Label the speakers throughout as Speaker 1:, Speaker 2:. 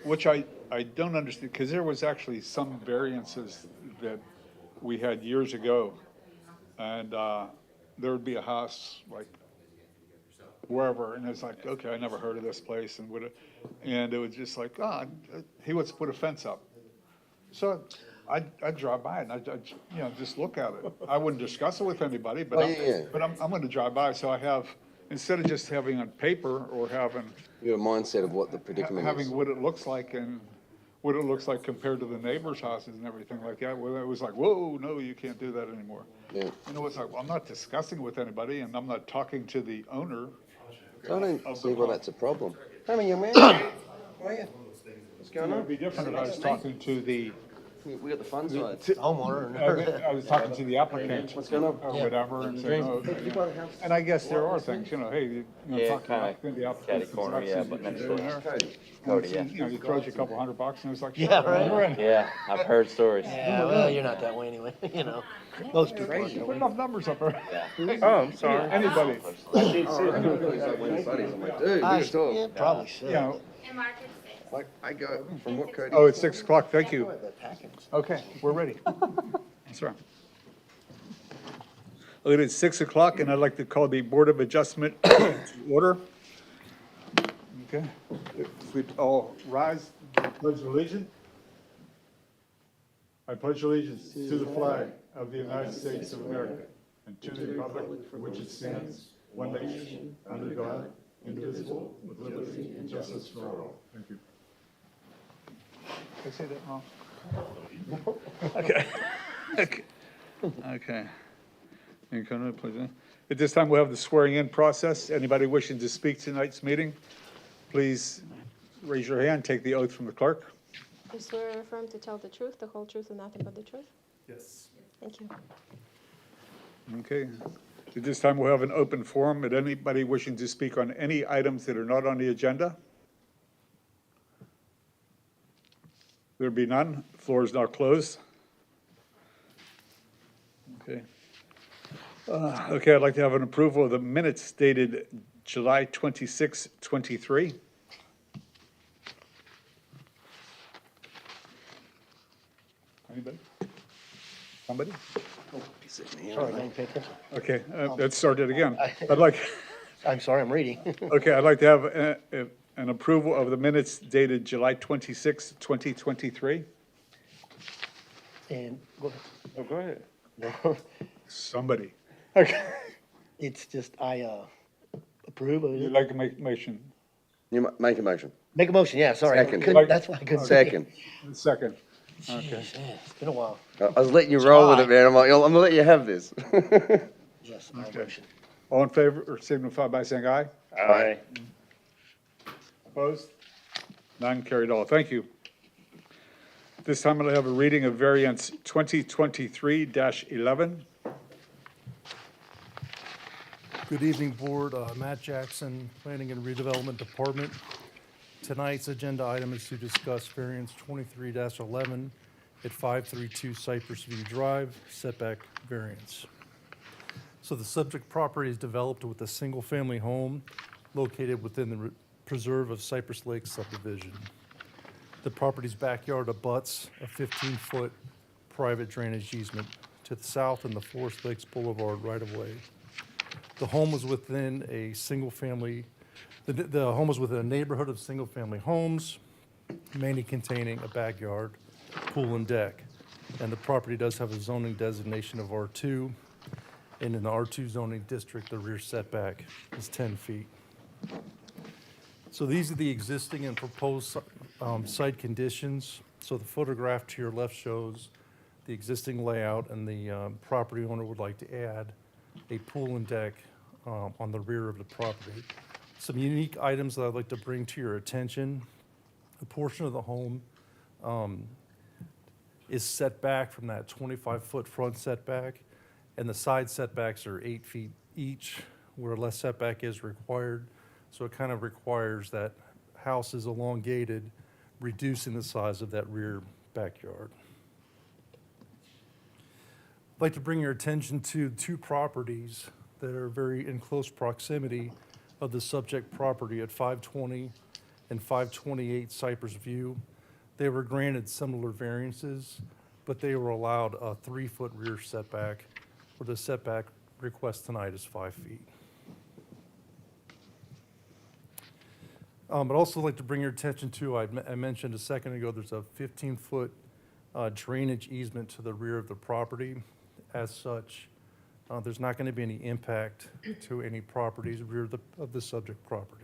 Speaker 1: Which I don't understand, because there was actually some variances that we had years ago. And there would be a house like wherever, and it's like, okay, I never heard of this place, and it was just like, he wants to put a fence up. So I'd drive by and just look at it. I wouldn't discuss it with anybody, but
Speaker 2: Oh, yeah.
Speaker 1: I'm gonna drive by, so I have, instead of just having on paper or
Speaker 2: You have a mindset of what the predicament is.
Speaker 1: having what it looks like and what it looks like compared to the neighbors' houses and everything like that, well, it was like, whoa, no, you can't do that anymore.
Speaker 2: Yeah.
Speaker 1: It's like, well, I'm not discussing with anybody, and I'm not talking to the owner.
Speaker 2: So I don't
Speaker 1: Of
Speaker 2: see
Speaker 1: the
Speaker 2: why
Speaker 1: pub.
Speaker 2: that's a problem. Hey, young man. How are you? What's
Speaker 1: It
Speaker 2: going
Speaker 1: would
Speaker 2: on?
Speaker 1: be different if I was talking to the,
Speaker 2: We got the fun side.
Speaker 3: Homeowner.
Speaker 1: I was talking to the applicant.
Speaker 2: What's going on?
Speaker 1: Or whatever, and saying, and I guess there are things, hey,
Speaker 4: Yeah,
Speaker 1: talk to the
Speaker 4: kinda
Speaker 1: applicant, the applicant.
Speaker 4: catty corner, yeah, but next door. Cody, yeah.
Speaker 1: He throws you a couple $100, and it's like, sure,
Speaker 3: Yeah, right.
Speaker 1: you're in.
Speaker 4: Yeah, I've heard stories.
Speaker 3: Yeah, well, you're not that way anyway, Most people aren't that
Speaker 1: Put
Speaker 3: way.
Speaker 1: enough numbers up there.
Speaker 4: Yeah.
Speaker 5: Oh, I'm sorry.
Speaker 1: Anybody,
Speaker 2: Buddies. I'm like, dude, we just
Speaker 3: Yeah,
Speaker 2: talk.
Speaker 3: probably should.
Speaker 2: Like, I go from what Cody.
Speaker 1: oh, it's 6 o'clock, thank you.
Speaker 3: That package.
Speaker 1: Okay, we're ready. That's right. It is 6 o'clock, and I'd like to call the Board of Adjustment to order. Okay, if we all rise, pledge allegiance. I pledge allegiance to the flag of the United States of America and to the republic for which it stands, one nation, under God, indivisible, with liberty and justice for all. Thank you. Did I say that wrong? Okay. Okay. And come to the pledge. At this time, we'll have the swearing-in process. Anybody wishing to speak tonight's meeting, please raise your hand, take the oath from the clerk.
Speaker 6: You swear or affirm to tell the truth, the whole truth, and nothing but the truth?
Speaker 5: Yes.
Speaker 6: Thank you.
Speaker 1: Okay. At this time, we'll have an open forum. At anybody wishing to speak on any items that are not on the agenda? There be none. The floor is now closed. Okay. Okay, I'd like to have an approval of the minutes dated July 26, 23. Anybody? Somebody?
Speaker 3: Sorry, I didn't pay attention.
Speaker 1: Okay, let's start it again. I'd like,
Speaker 3: I'm sorry, I'm reading.
Speaker 1: okay, I'd like to have an approval of the minutes dated July 26, 2023.
Speaker 3: And, go ahead.
Speaker 5: Oh, go ahead.
Speaker 3: No,
Speaker 1: Somebody. Okay.
Speaker 3: it's just, I approve of
Speaker 1: You'd
Speaker 3: it.
Speaker 1: like to make a motion?
Speaker 2: You make a motion.
Speaker 3: Make a motion, yeah, sorry. I
Speaker 2: Second.
Speaker 3: couldn't- That's why I couldn't.
Speaker 2: Second.
Speaker 1: Second.
Speaker 3: Jeez, yeah, it's been a while.
Speaker 2: I was letting you roll with it, man. I'm like, I'm gonna let you have this.
Speaker 3: Yes, my
Speaker 1: Okay.
Speaker 3: motion.
Speaker 1: All in favor, or signify by saying aye.
Speaker 5: Aye.
Speaker 1: Opposed? None carried all. Thank you. This time I'll have a reading of variance 2023-11.
Speaker 7: Good evening, Board. Matt Jackson, Planning and Redevelopment Department. Tonight's agenda item is to discuss variance 23-11 at 532 Cypress View Drive, setback variance. So the subject property is developed with a single-family home located within the preserve of Cypress Lake subdivision. The property's backyard abuts a 15-foot private drainage easement to the south in the Forest Lakes Boulevard right-of-way. The home was within a single-family, the home was within a neighborhood of single-family homes, mainly containing a backyard, pool, and deck. And the property does have a zoning designation of R2. And in the R2 zoning district, the rear setback is 10 feet. So these are the existing and proposed site conditions. So the photograph to your left shows the existing layout, and the property owner would like to add a pool and deck on the rear of the property. Some unique items that I'd like to bring to your attention. A portion of the home is set back from that 25-foot front setback, and the side setbacks are 8 feet each, where less setback is required. So it kind of requires that house is elongated, reducing the size of that rear backyard. I'd like to bring your attention to two properties that are very in close proximity of the subject property at 520 and 528 Cypress View. They were granted similar variances, but they were allowed a 3-foot rear setback, where the setback request tonight is 5 feet. I'd also like to bring your attention to, I mentioned a second ago, there's a 15-foot drainage easement to the rear of the property. As such, there's not going to be any impact to any properties rear of the subject property.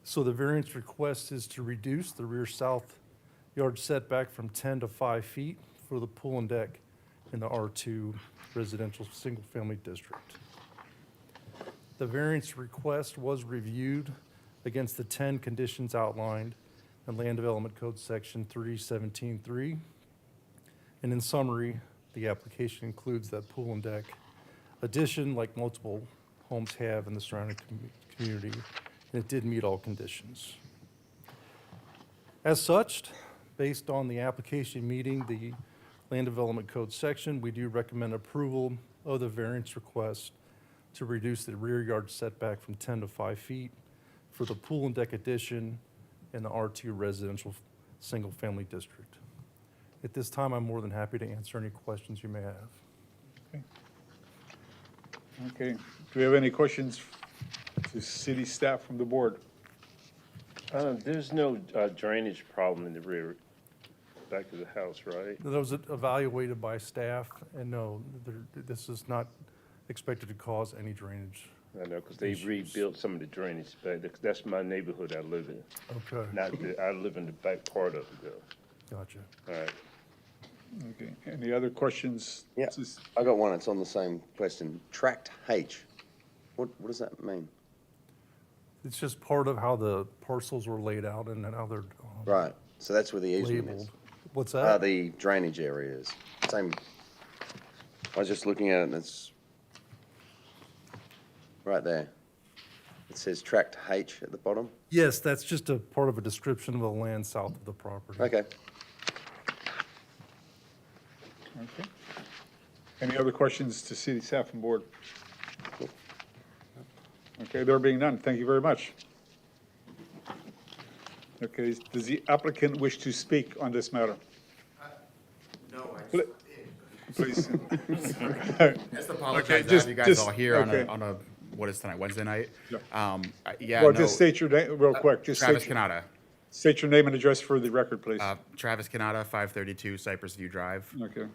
Speaker 7: So the variance request is to reduce the rear south yard setback from 10 to 5 feet for the pool and deck in the R2 residential single-family district. The variance request was reviewed against the 10 conditions outlined in Land Development Code Section 317.3. And in summary, the application includes that pool and deck addition like multiple homes have in the surrounding community, and it did meet all conditions. As such, based on the application meeting the Land Development Code section, we do recommend approval of the variance request to reduce the rear yard setback from 10 to 5 feet for the pool and deck addition in the R2 residential single-family district. At this time, I'm more than happy to answer any questions you may have.
Speaker 1: Okay, do we have any questions to city staff from the board?
Speaker 5: There's no drainage problem in the rear, back of the house, right?
Speaker 7: That was evaluated by staff, and no, this is not expected to cause any drainage.
Speaker 5: I know, because they rebuilt some of the drainage back there. 'Cause that's my neighborhood I live in.
Speaker 7: Okay,
Speaker 5: I live in the back part of it, though.
Speaker 7: gotcha.
Speaker 5: All right.
Speaker 1: Okay, any other questions?
Speaker 2: Yeah, I got one, it's on the same question. Tract H, what does that mean?
Speaker 7: It's just part of how the parcels were laid out and how they're
Speaker 2: Right, so that's where the easement
Speaker 7: labeled.
Speaker 2: is.
Speaker 7: What's that?
Speaker 2: The drainage areas, same, I was just looking at it and it's right there. It says Tract H at the bottom.
Speaker 7: Yes, that's just a part of a description of the land south of the property.
Speaker 2: Okay.
Speaker 1: Okay. Any other questions to city staff and board? Okay, there being none, thank you very much. Okay, does the applicant wish to speak on this matter?
Speaker 8: No,
Speaker 1: Please.
Speaker 8: just apologize
Speaker 1: Okay,
Speaker 8: to
Speaker 1: just-
Speaker 8: have you guys
Speaker 1: just-
Speaker 8: all here
Speaker 1: okay.
Speaker 8: on a, what is tonight, Wednesday night?
Speaker 1: Yeah.
Speaker 8: Yeah,
Speaker 1: Well,
Speaker 8: no,
Speaker 1: just state your name real quick. Just
Speaker 8: Travis
Speaker 1: state,
Speaker 8: Kanata.
Speaker 1: state your name and address for the record, please.
Speaker 8: Travis Kanata, 532 Cypress View Drive.
Speaker 1: Okay.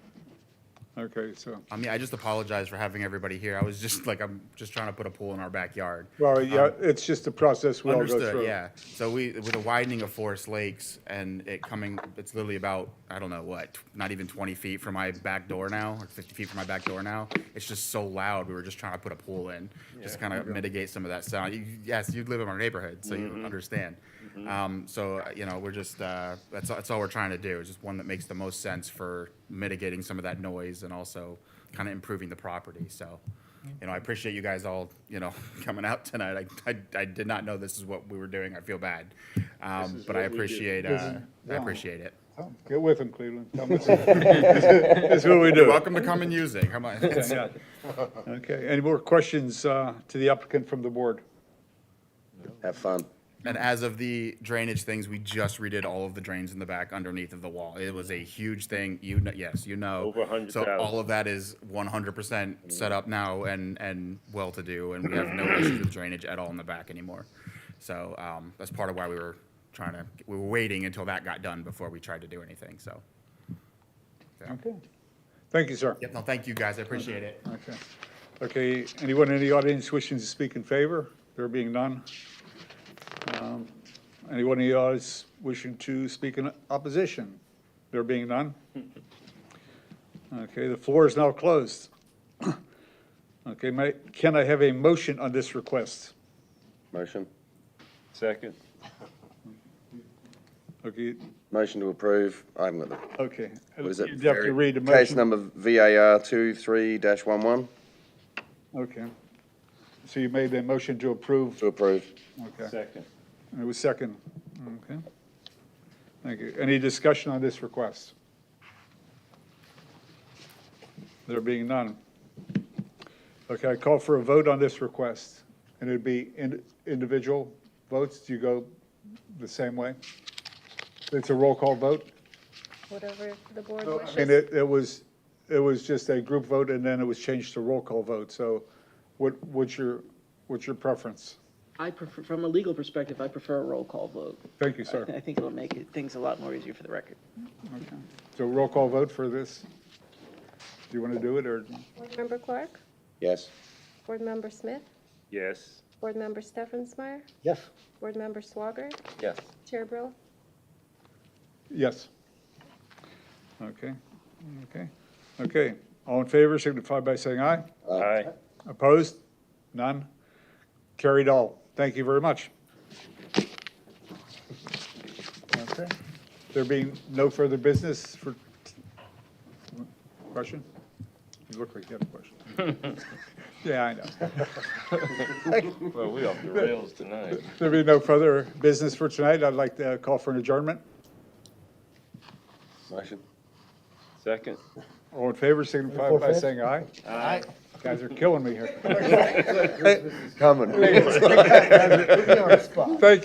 Speaker 1: Okay, so,
Speaker 8: I mean, I just apologize for having everybody here. I was just like, I'm just trying to put a pool in our backyard.
Speaker 1: well, yeah, it's just a process we all go through.
Speaker 8: Understood, yeah. So with a widening of Forest Lakes and it coming, it's literally about, I don't know what, not even 20 feet from my back door now, or 50 feet from my back door now. It's just so loud. We were just trying to put a pool in, just kind of mitigate some of that sound. Yes, you live in our neighborhood, so you understand. So, you know, we're just, that's all we're trying to do. It's just one that makes the most sense for mitigating some of that noise and also kind of improving the property. So, you know, I appreciate you guys all, you know, coming out tonight. I did not know this is what we were doing. I feel bad. But I appreciate, I appreciate it.
Speaker 1: Oh, get with him, Cleveland. Tell him this is what we do.
Speaker 8: Welcome to come and using. Come on.
Speaker 1: Yeah. Okay, any more questions to the applicant from the board?
Speaker 2: Have fun.
Speaker 8: And as of the drainage things, we just redid all of the drains in the back underneath of the wall. It was a huge thing. You know, yes, you know.
Speaker 5: Over 100,000.
Speaker 8: So all of that is 100% set up now and well-to-do, and we have no issues with drainage at all in the back anymore. So that's part of why we were waiting until that got done before we tried to do anything, so.
Speaker 1: Okay. Thank you, sir.
Speaker 8: Yep, no, thank you, guys. I appreciate it.
Speaker 1: Okay. Okay, anyone in the audience wishing to speak in favor? There being none. Anyone in the audience wishing to speak in opposition? There being none. Okay, the floor is now closed. Okay, can I have a motion on this request?
Speaker 2: Motion.
Speaker 5: Second.
Speaker 1: Okay,
Speaker 2: Motion to approve. I haven't got the,
Speaker 1: okay.
Speaker 2: what is it?
Speaker 1: You have to read the
Speaker 2: Case
Speaker 1: motion.
Speaker 2: number VAR 23-11
Speaker 1: Okay. So you made the motion to approve?
Speaker 2: to approve.
Speaker 1: Okay.
Speaker 5: Second.
Speaker 1: It was second. Okay. Thank you. Any discussion on this request? There being none. Okay, I call for a vote on this request. And it'd be individual votes? Do you go the same way? It's a roll call vote?
Speaker 6: Whatever the board
Speaker 1: I mean,
Speaker 6: wishes.
Speaker 1: it was just a group vote and then it was changed to roll call vote. So what's your preference?
Speaker 9: I prefer, from a legal perspective, I prefer a roll call vote.
Speaker 1: Thank you, sir.
Speaker 9: I think it'll make things a lot more easier for the record.
Speaker 1: Okay. So roll call vote for this? Do you want to do it, or?
Speaker 6: Board Member Clark,
Speaker 2: Yes?
Speaker 6: Board Member Smith,
Speaker 5: Yes.
Speaker 6: Board Member Steffensmeyer,
Speaker 3: Yes.
Speaker 6: Board Member Swager,
Speaker 4: Yes.
Speaker 6: Chair Brill.
Speaker 1: Yes. Okay. All in favor, signify by saying aye.
Speaker 5: Aye.
Speaker 1: Opposed? None? Carried all. Thank you very much. Okay. There being no further business for, question? You look like you have a question. Yeah, I know.
Speaker 5: Well, we off the rails tonight.
Speaker 1: There being no further business for tonight, I'd like to call for an adjournment.
Speaker 2: Motion?
Speaker 5: Second.
Speaker 1: All in favor, signify by
Speaker 3: 4/5?
Speaker 1: saying aye.
Speaker 5: Aye.
Speaker 1: Guys are killing me here.
Speaker 2: Coming.
Speaker 3: Put me on the spot.
Speaker 1: Thank